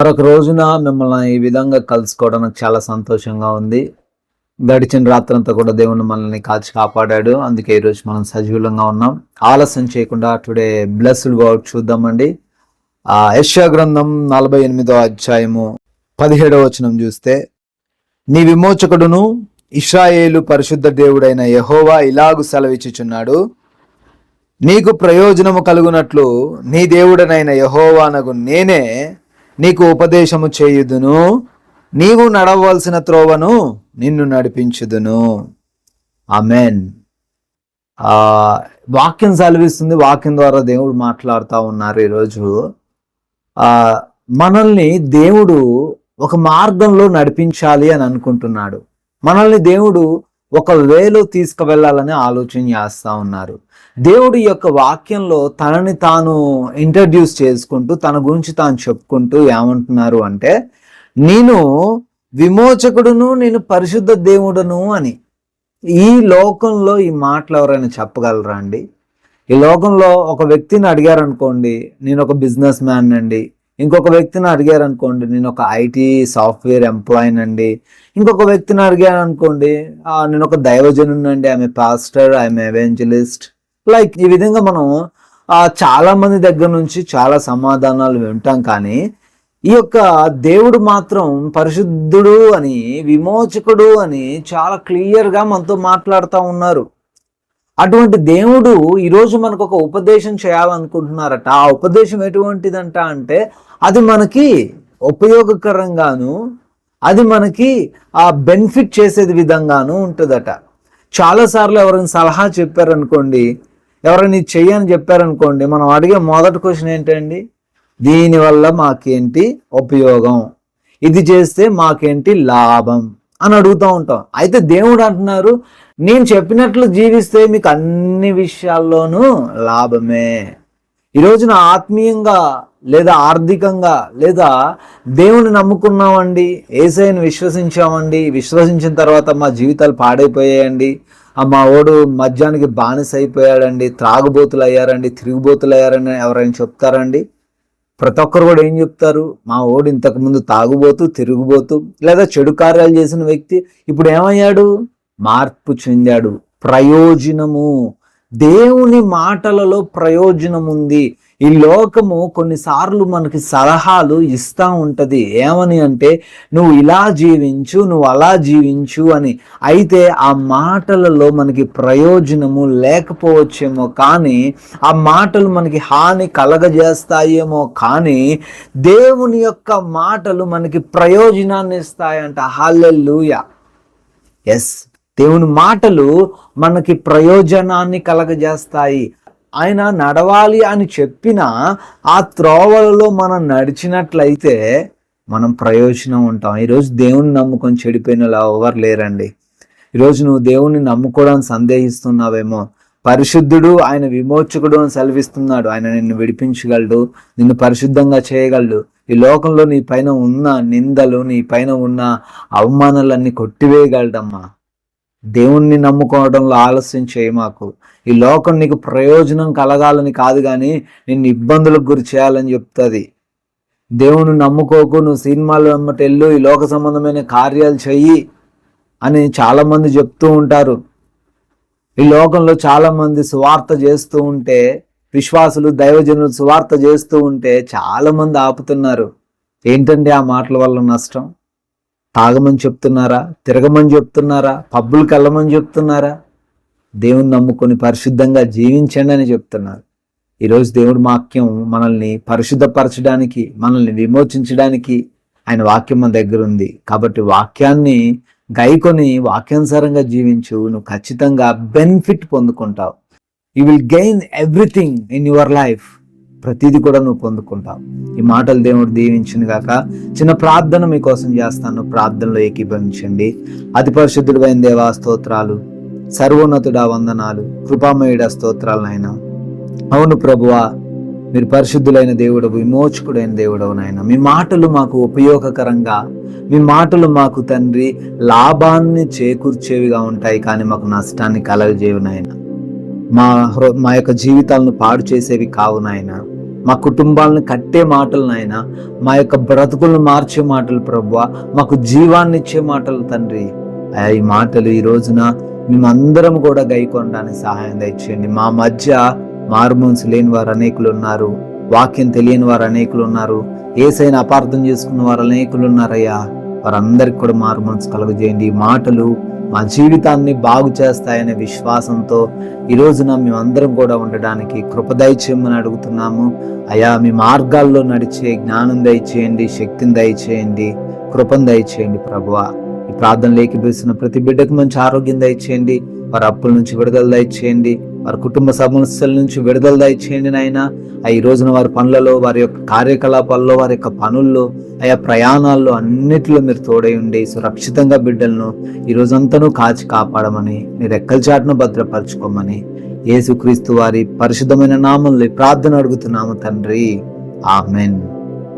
మరొక రోజున మిమ్మల్ని ఈ విధంగా కలుసుకోవడం నాకు చాలా సంతోషంగా ఉంది. గడిచిన రాత్రంతా కూడా దేవుడు మనల్ని కాచి కాపాడాడు. అందుకే ఈరోజు మనం సజీవంగా ఉన్నాం. ఆలస్యం చేయకుండా టుడే బ్లెస్డ్ వర్డ్ చూద్దామండి. యెషయా గ్రంథం 48వ అధ్యాయము 17వ వచనం చూస్తే, నీ విమోచకుడును ఇశ్రాయేలు పరిశుద్ధ దేవుడైన యెహోవా ఇలాగు సెలవిచ్చుచున్నాడు, నీకు ప్రయోజనము కలుగునట్లు నీ దేవుడనైన యెహోవానగు నేనే నీకు ఉపదేశము చేయుదును, నీవు నడవలసిన త్రోవను నిన్ను నడిపించుదును. ఆమెన్. వాక్యం సెలవిస్తుంది. వాక్యం ద్వారా దేవుడు మాట్లాడుతూ ఉన్నారు. ఈరోజు మనల్ని దేవుడు ఒక మార్గంలో నడిపించాలి అని అనుకుంటున్నాడు. మనల్ని దేవుడు ఒక వేలో తీసుకువెళ్ళాలని ఆలోచన చేస్తూ ఉన్నారు. దేవుడి యొక్క వాక్యంలో తనని తాను ఇంట్రడ్యూస్ చేసుకుంటూ తన గురించి తాను చెప్పుకుంటూ ఏమంటున్నారు అంటే, నేను విమోచకుడును, నేను పరిశుద్ధ దేవుడును అని. ఈ లోకంలో ఈ మాటలు ఎవరైనా చెప్పగలరా అండి? ఈ లోకంలో ఒక వ్యక్తిని అడిగారనుకోండి, నేను ఒక బిజినెస్ మ్యాన్ అండి. ఇంకొక వ్యక్తిని అడిగారు అనుకోండి, నేను ఒక ఐటీ సాఫ్ట్వేర్ ఎంప్లాయీని అండి. ఇంకొక వ్యక్తిని అడిగారు అనుకోండి, నేను ఒక దైవజనునండి, I'm pastor, I'm evangelist. Like ఈ విధంగా మనం చాలా మంది దగ్గర నుంచి చాలా సమాధానాలు వింటాం. కానీ ఈ యొక్క దేవుడు మాత్రం పరిశుద్ధుడు అని, విమోచకుడు అని చాలా క్లియర్గా మనతో మాట్లాడుతూ ఉన్నారు. అటువంటి దేవుడు ఈరోజు మనకు ఒక ఉపదేశం చేయాలనుకుంటున్నారట. ఆ ఉపదేశం ఎటువంటిదంట అంటే, అది మనకి ఉపయోగకరంగాను, అది మనకి బెనిఫిట్ చేసేది విధంగాను ఉంటుందట. చాలాసార్లు ఎవరైనా సలహా చెప్పారనుకోండి, ఎవరైనా ఇది చెయ్యని చెప్పారనుకోండి, మనం అడిగే మొదటి క్వశ్చన్ ఏంటండి? దీనివల్ల మాకేంటి ఉపయోగం, ఇది చేస్తే మాకేంటి లాభం అని అడుగుతూ ఉంటాం. అయితే దేవుడు అంటున్నారు, నేను చెప్పినట్లు జీవిస్తే మీకు అన్ని విషయాల్లోనూ లాభమే. ఈరోజున ఆత్మీయంగా లేదా ఆర్థికంగా లేదా దేవుని నమ్ముకున్నామండి, యేసయ్యను విశ్వసించామండి, విశ్వసించిన తర్వాత మా జీవితాలు పాడైపోయాయండి, మా ఓడు మద్యానికి బానిస అయిపోయాడండి, త్రాగుబోతులు అయ్యారండి, తిరుగుబోతులు అయ్యారని ఎవరైనా చెప్తారండి? ప్రతి ఒక్కరు కూడా ఏం చెప్తారు? మా ఓడు ఇంతకుముందు తాగుబోతూ, తిరుగుబోతూ లేదా చెడు కార్యాలు చేసిన వ్యక్తి ఇప్పుడు ఏమయ్యాడు? మార్పు చెందాడు. ప్రయోజనము, దేవుని మాటలలో ప్రయోజనం ఉంది. ఈ లోకము కొన్నిసార్లు మనకి సలహాలు ఇస్తూ ఉంటుంది. ఏమని అంటే, నువ్వు ఇలా జీవించు, నువ్వు అలా జీవించు అని. అయితే ఆ మాటలలో మనకి ప్రయోజనము లేకపోవచ్చేమో, కానీ ఆ మాటలు మనకి హాని కలగజేస్తాయేమో, కానీ దేవుని యొక్క మాటలు మనకి ప్రయోజనాన్ని ఇస్తాయంట. హల్లెలూయా. ఎస్, దేవుని మాటలు మనకి ప్రయోజనాన్ని కలగజేస్తాయి. ఆయన నడవాలి అని చెప్పిన ఆ త్రోవలలో మనం నడిచినట్లయితే మనం ప్రయోజనం ఉంటాం. ఈరోజు దేవుని నమ్ముకొని చెడిపోయిన ఎవరు లేరండి. ఈరోజు నువ్వు దేవుణ్ణి నమ్ముకోవడానికి సందేహిస్తున్నావేమో. పరిశుద్ధుడు, ఆయన విమోచకుడు అని సెలవిస్తున్నాడు. ఆయన నిన్ను విడిపించగలడు, నిన్ను పరిశుద్ధంగా చేయగలడు. ఈ లోకంలో నీ పైన ఉన్న నిందలు, నీ పైన ఉన్న అవమానాలన్నీ కొట్టివేయగలడమ్మా. దేవుణ్ణి నమ్ముకోవడంలో ఆలస్యం చేయమాకు. ఈ లోకం నీకు ప్రయోజనం కలగాలని కాదు, కానీ నిన్ను ఇబ్బందులకు గురి చేయాలని చెప్తుంది. దేవుని నమ్ముకోకు, నువ్వు సినిమాలు వెంబట వెళ్ళు, ఈ లోక సంబంధమైన కార్యాలు చెయ్యి అని చాలామంది చెప్తూ ఉంటారు. ఈ లోకంలో చాలామంది సువార్త చేస్తూ ఉంటే, విశ్వాసులు దైవజనులు సువార్త చేస్తూ ఉంటే చాలామంది ఆపుతున్నారు. ఏంటంటే ఆ మాటల వల్ల నష్టం? తాగమని చెప్తున్నారా? తిరగమని చెప్తున్నారా? పబ్బులకు వెళ్ళమని చెప్తున్నారా? దేవుని నమ్ముకొని పరిశుద్ధంగా జీవించండి అని చెప్తున్నారు. ఈరోజు దేవుడి వాక్యం మనల్ని పరిశుద్ధపరచడానికి, మనల్ని విమోచించడానికి ఆయన వాక్యం మన దగ్గర ఉంది. కాబట్టి వాక్యాన్ని గైకొని వాక్యానుసారంగా జీవించు, నువ్వు ఖచ్చితంగా బెనిఫిట్ పొందుకుంటావు. You will gain everything in your life. ప్రతిదీ కూడా నువ్వు పొందుకుంటావు. ఈ మాటలు దేవుడు దీవించును గాక. చిన్న ప్రార్థన మీకోసం చేస్తాను, ప్రార్థనలో ఏకీభవించండి. అతి పరిశుద్ధుడైన దేవా స్తోత్రాలు, సర్వోన్నతుడా వందనాలు, కృపామయుడ స్తోత్రాలు నాయన. అవును ప్రభువా, మీరు పరిశుద్ధులైన దేవుడు, విమోచకుడైన దేవుడవు నాయన. మీ మాటలు మాకు ఉపయోగకరంగా, మీ మాటలు మాకు తండ్రి లాభాన్ని చేకూర్చేవిగా ఉంటాయి, కానీ మాకు నష్టాన్ని కలగజేవి నాయన. మా యొక్క జీవితాలను పాడు చేసేవి కావు నాయన. మా కుటుంబాలను కట్టే మాటలు నాయన, మా యొక్క బ్రతుకులను మార్చే మాటలు ప్రభువా, మాకు జీవాన్ని ఇచ్చే మాటలు తండ్రి. అయా ఈ మాటలు ఈ రోజున మేమందరం కూడా గైకొనడానికి సహాయం దయచేయండి. మా మధ్య మారుమనసు లేని వారు అనేకులు ఉన్నారు, వాక్యం తెలియని వారు అనేకులు ఉన్నారు, యేసయ్యను అపార్థం చేసుకున్న వారు అనేకులు ఉన్నారయ్యా. వారందరికి కూడా మారుమనసు కలుగజేయండి. ఈ మాటలు మా జీవితాన్ని బాగు చేస్తాయనే విశ్వాసంతో ఈ రోజున మేమందరం కూడా ఉండడానికి కృప దయచేయమని అడుగుతున్నాము. అయా మీ మార్గాల్లో నడిచే జ్ఞానం దయచేయండి, శక్తిని దయచేయండి, కృపను దయచేయండి ప్రభువా. ఈ ప్రార్థనలు ఏకీభవిస్తున్న ప్రతి బిడ్డకు మంచి ఆరోగ్యం దయచేయండి, వారి అప్పుల నుంచి విడుదల దయచేయండి, వారి కుటుంబ సమస్యల నుంచి విడుదల దయచేయండి నాయన. ఈ రోజున వారి పనులలో, వారి యొక్క కార్యకలాపాల్లో, వారి యొక్క పనుల్లో, ఆయా ప్రయాణాల్లో అన్నిటిలో మీరు తోడై ఉండి సురక్షితంగా బిడ్డలను ఈ రోజంతనూ కాచి కాపాడమని, మీరు రెక్కల చాటును భద్రపరచుకోమని యేసుక్రీస్తు వారి పరిశుద్ధమైన నామంలో ప్రార్థన అడుగుతున్నాము తండ్రి. ఆమెన్.